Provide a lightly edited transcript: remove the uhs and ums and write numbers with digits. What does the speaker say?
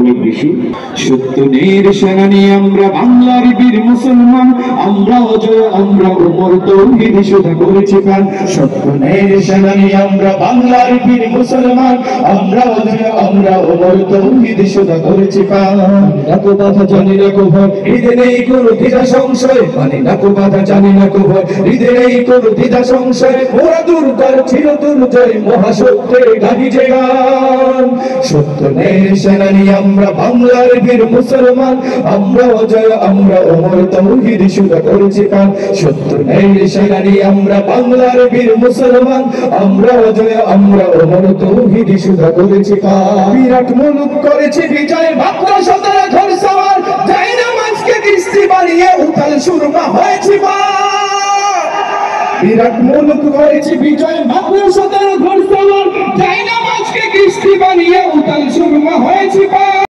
অনেক বেশি। সত্যের সেনানি আমরা বাংলার বীর মুসলমান, আমরা অজয় আমরা ওমর তৌহিদ সুধা করেছি পান। সত্যের সেনানি আমরা বাংলার বীর মুসলমান, আমরা অজয় আমরা ওমর তৌহিদ সুধা করেছি পান। রাখো বাধা জানি না কো ভয়, হৃদয়ে নেই কোনো দ্বিধা সংশয়, মানে রাখো বাধা জানি না কো ভয়, হৃদয়ে নেই কোনো দ্বিধা সংশয়। মোরা দুর্গার ছিল দুর্জয় মহাসত্যে গাহি যে গান। সত্যের সেনানি আমরা বাংলার বীর মুসলমান, আমরা অজয় আমরা ওমর তৌহিদ সুধা করেছি পান। সত্যের সেনানি আমরা বাংলার বীর মুসলমান, আমরা অজয় আমরা ওমর তৌহিদ সুধা করেছি পান। বিরাট মুলুক করেছি বিজয় মাত্র 17 ঘর সওয়ার, যাই না মাঝকে কিস্তি বানিয়ে উতাল সুরমা হয়েছি পার। বিরাট মুলুক করেছি বিজয় মাত্র 17 ঘর সওয়ার, যাই না মাঝকে কিস্তি বানিয়ে উতাল সুরমা হয়েছি পার।